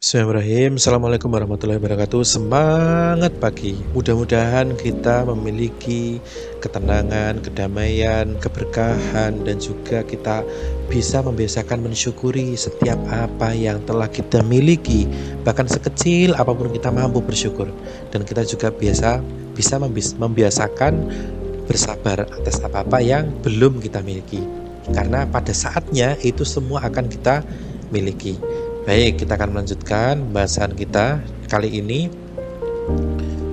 Bismillahirrahmanirrahim. Assalamualaikum warahmatullahi wabarakatuh. Semangat pagi. Mudah-mudahan kita memiliki ketenangan, kedamaian, keberkahan, dan juga kita bisa membiasakan mensyukuri setiap apa yang telah kita miliki. Bahkan sekecil apapun kita mampu bersyukur. Dan kita juga bisa membiasakan bersabar atas apa-apa yang belum kita miliki. Karena pada saatnya itu semua akan kita miliki. Baik, kita akan melanjutkan pembahasan kita kali ini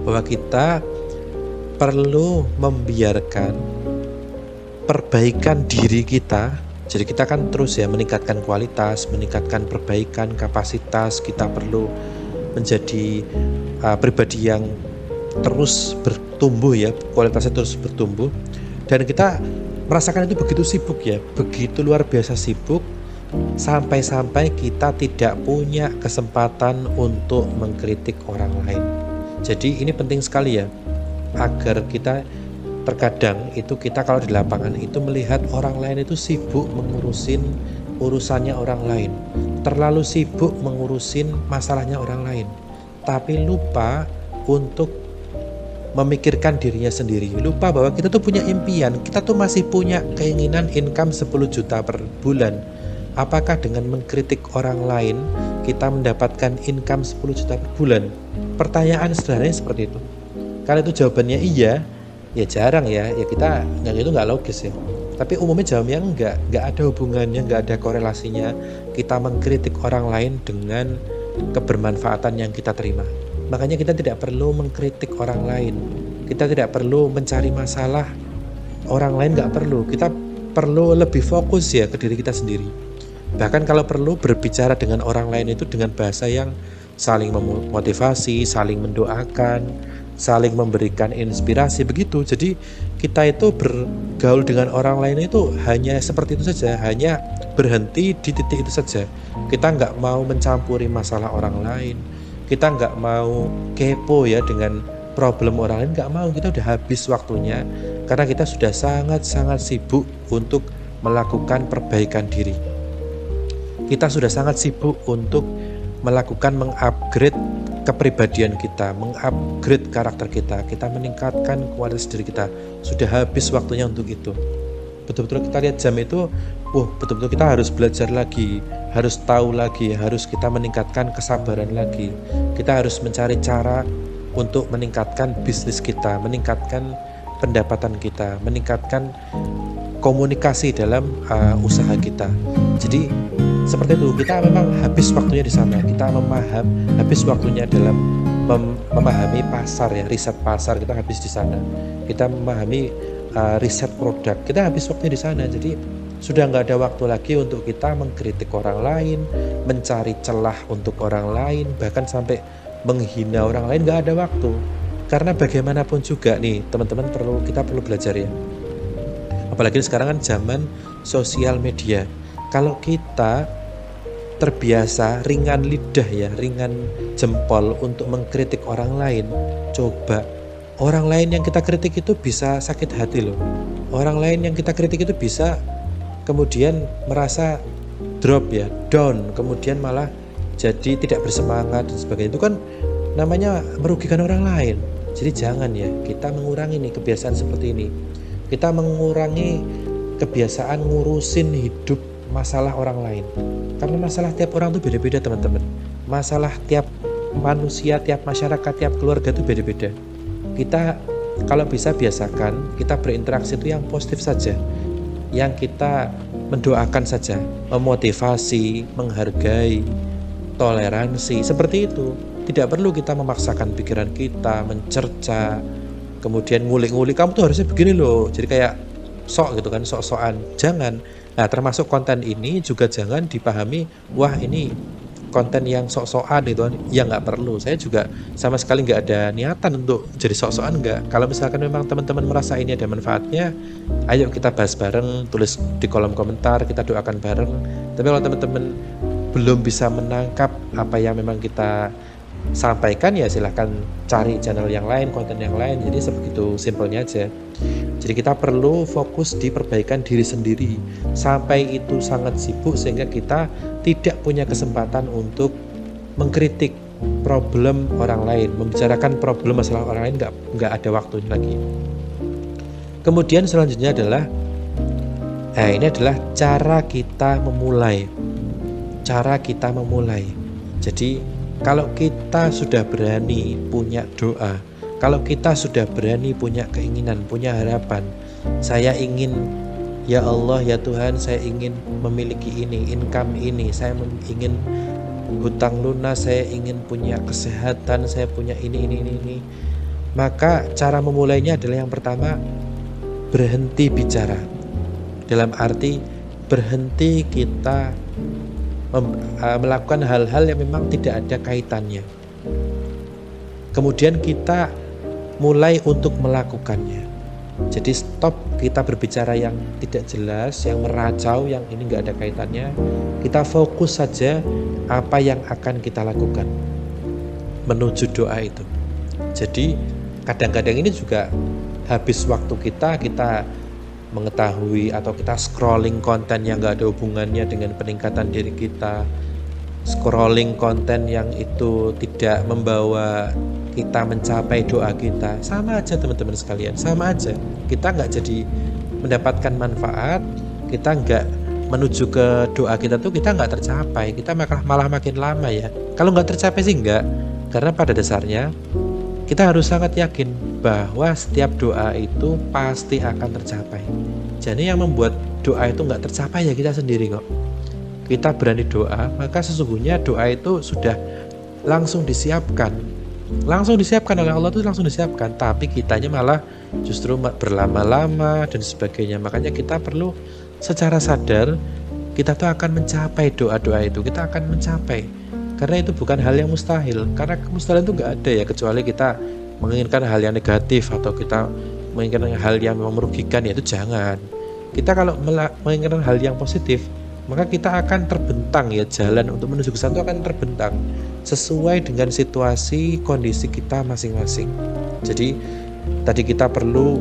bahwa kita perlu membiarkan perbaikan diri kita. Jadi kita akan terus meningkatkan kualitas, meningkatkan perbaikan kapasitas. Kita perlu menjadi pribadi yang terus bertumbuh kualitasnya terus bertumbuh. Dan kita merasakan itu begitu sibuk begitu luar biasa sibuk. Sampai-sampai kita tidak punya kesempatan untuk mengkritik orang lain. Jadi ini penting sekali agar kita terkadang itu kita kalau di lapangan itu melihat orang lain itu sibuk mengurusin urusannya orang lain, terlalu sibuk mengurusin masalahnya orang lain, tapi lupa untuk memikirkan dirinya sendiri, lupa bahwa kita tuh punya impian, kita tuh masih punya keinginan income 10 juta per bulan. Apakah dengan mengkritik orang lain kita mendapatkan income 10 juta per bulan? Pertanyaan sederhananya seperti itu. Kalau itu jawabannya iya, ya jarang kita yang itu nggak logis Tapi umumnya jawabnya nggak ada hubungannya, nggak ada korelasinya kita mengkritik orang lain dengan kebermanfaatan yang kita terima. Makanya kita tidak perlu mengkritik orang lain, kita tidak perlu mencari masalah orang lain, nggak perlu. Kita perlu lebih fokus ke diri kita sendiri. Bahkan kalau perlu berbicara dengan orang lain itu dengan bahasa yang saling memotivasi, saling mendoakan, saling memberikan inspirasi, begitu. Jadi kita itu bergaul dengan orang lain itu hanya seperti itu saja, hanya berhenti di titik itu saja. Kita nggak mau mencampuri masalah orang lain, kita nggak mau kepo dengan problem orang lain, nggak mau. Kita udah habis waktunya karena kita sudah sangat-sangat sibuk untuk melakukan perbaikan diri. Kita sudah sangat sibuk untuk melakukan mengupgrade kepribadian kita, mengupgrade karakter kita, kita meningkatkan kualitas diri kita. Sudah habis waktunya untuk itu. Betul-betul kita lihat jam itu, betul-betul kita harus belajar lagi, harus tahu lagi, harus kita meningkatkan kesabaran lagi. Kita harus mencari cara untuk meningkatkan bisnis kita, meningkatkan pendapatan kita, meningkatkan komunikasi dalam usaha kita. Jadi seperti itu, kita memang habis waktunya di sana. Kita habis waktunya dalam memahami pasar riset pasar kita habis di sana. Kita memahami riset produk, kita habis waktunya di sana. Jadi sudah nggak ada waktu lagi untuk kita mengkritik orang lain, mencari celah untuk orang lain, bahkan sampai menghina orang lain. Nggak ada waktu. Karena bagaimanapun juga nih teman-teman, kita perlu belajar apalagi sekarang kan zaman sosial media. Kalau kita terbiasa ringan lidah ringan jempol untuk mengkritik orang lain, coba orang lain yang kita kritik itu bisa sakit hati loh. Orang lain yang kita kritik itu bisa kemudian merasa drop down, kemudian malah jadi tidak bersemangat dan sebagainya. Itu kan namanya merugikan orang lain. Jadi jangan kita mengurangi kebiasaan seperti ini. Kita mengurangi kebiasaan ngurusin hidup masalah orang lain. Karena masalah tiap orang itu beda-beda teman-teman. Masalah tiap manusia, tiap masyarakat, tiap keluarga itu beda-beda. Kita kalau bisa biasakan kita berinteraksi itu yang positif saja, yang kita mendoakan saja, memotivasi, menghargai, toleransi, seperti itu. Tidak perlu kita memaksakan pikiran kita, mencerca, kemudian ngulik-ngulik, kamu tuh harusnya begini loh, jadi kayak sok gitu kan, sok-sokan. Jangan. Nah, termasuk konten ini juga jangan dipahami, wah ini konten yang sok-sokan gitu kan. Ya nggak perlu. Saya juga sama sekali nggak ada niatan untuk jadi sok-sokan, nggak. Kalau misalkan memang teman-teman merasa ini ada manfaatnya, ayo kita bahas bareng, tulis di kolom komentar, kita doakan bareng. Tapi kalau teman-teman belum bisa menangkap apa yang memang kita sampaikan, silahkan cari channel yang lain, konten yang lain. Jadi sebegitu simpelnya aja. Jadi kita perlu fokus di perbaikan diri sendiri. Sampai itu sangat sibuk sehingga kita tidak punya kesempatan untuk mengkritik problem orang lain, membicarakan problem masalah orang lain, nggak ada waktunya lagi. Kemudian selanjutnya adalah, ini adalah cara kita memulai. Cara kita memulai. Jadi kalau kita sudah berani punya doa, kalau kita sudah berani punya keinginan, punya harapan, saya ingin, ya Allah, ya Tuhan, saya ingin memiliki ini, income ini, saya ingin hutang lunas, saya ingin punya kesehatan, saya punya ini. Maka cara memulainya adalah yang pertama, berhenti bicara. Dalam arti berhenti kita melakukan hal-hal yang memang tidak ada kaitannya. Kemudian kita mulai untuk melakukannya. Jadi stop kita berbicara yang tidak jelas, yang meracau, yang ini nggak ada kaitannya. Kita fokus saja apa yang akan kita lakukan menuju doa itu. Jadi kadang-kadang ini juga habis waktu kita mengetahui atau kita scrolling konten yang nggak ada hubungannya dengan peningkatan diri kita, scrolling konten yang itu tidak membawa kita mencapai doa kita. Sama aja teman-teman sekalian, sama aja. Kita nggak jadi mendapatkan manfaat, kita nggak menuju ke doa kita tuh kita nggak tercapai, kita malah makin lama ya. Kalau nggak tercapai sih nggak, karena pada dasarnya kita harus sangat yakin bahwa setiap doa itu pasti akan tercapai. Jadi yang membuat doa itu nggak tercapai ya kita sendiri kok. Kita berani doa, maka sesungguhnya doa itu sudah langsung disiapkan oleh Allah, itu langsung disiapkan. Tapi kitanya malah justru berlama-lama dan sebagainya. Makanya kita perlu secara sadar kita tuh akan mencapai doa-doa itu, kita akan mencapai. Karena itu bukan hal yang mustahil. Karena kemustahilan itu nggak ada ya, kecuali kita menginginkan hal yang negatif atau kita menginginkan hal yang merugikan, ya itu jangan. Kita kalau menginginkan hal yang positif, maka kita akan terbentang ya, jalan untuk menuju ke sana akan terbentang sesuai dengan situasi kondisi kita masing-masing. Jadi tadi kita perlu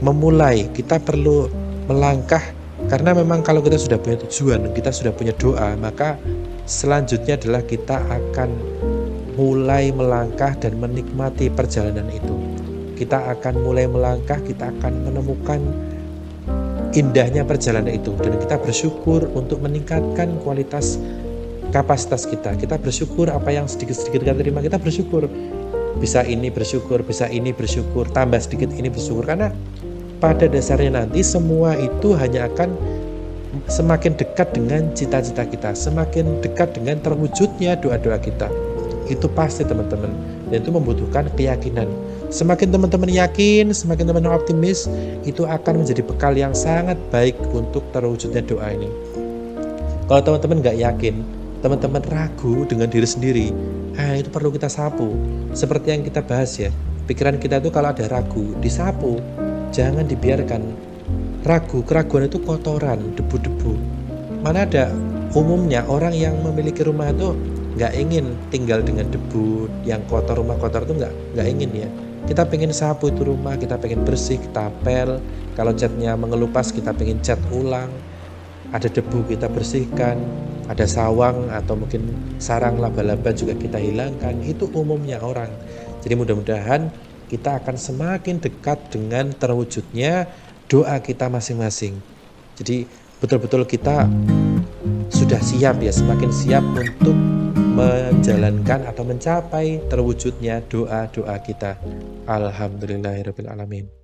memulai, kita perlu melangkah, karena memang kalau kita sudah punya tujuan, kita sudah punya doa, maka selanjutnya adalah kita akan mulai melangkah dan menikmati perjalanan itu. Kita akan mulai melangkah, kita akan menemukan indahnya perjalanan itu, dan kita bersyukur untuk meningkatkan kualitas kapasitas kita. Kita bersyukur apa yang sedikit-sedikit kita terima, kita bersyukur. Bisa ini bersyukur, bisa ini bersyukur, tambah sedikit ini bersyukur. Karena pada dasarnya nanti semua itu hanya akan semakin dekat dengan cita-cita kita, semakin dekat dengan terwujudnya doa-doa kita. Itu pasti teman-teman, dan itu membutuhkan keyakinan. Semakin teman-teman yakin, semakin teman-teman optimis, itu akan menjadi bekal yang sangat baik untuk terwujudnya doa ini. Kalau teman-teman nggak yakin, teman-teman ragu dengan diri sendiri, itu perlu kita sapu. Seperti yang kita bahas ya, pikiran kita itu kalau ada ragu, disapu, jangan dibiarkan. Keraguan itu kotoran, debu-debu. Mana ada umumnya orang yang memiliki rumah itu nggak ingin tinggal dengan debu yang kotor, rumah kotor itu nggak ingin ya. Kita pengen sapu itu rumah, kita pengen bersih, kita pel. Kalau catnya mengelupas, kita pengen cat ulang. Ada debu kita bersihkan, ada sawang atau mungkin sarang laba-laba juga kita hilangkan. Itu umumnya orang. Jadi mudah-mudahan kita akan semakin dekat dengan terwujudnya doa kita masing-masing. Jadi betul-betul kita sudah siap ya, semakin siap untuk menjalankan atau mencapai terwujudnya doa-doa kita. Alhamdulillahirabbil alamin.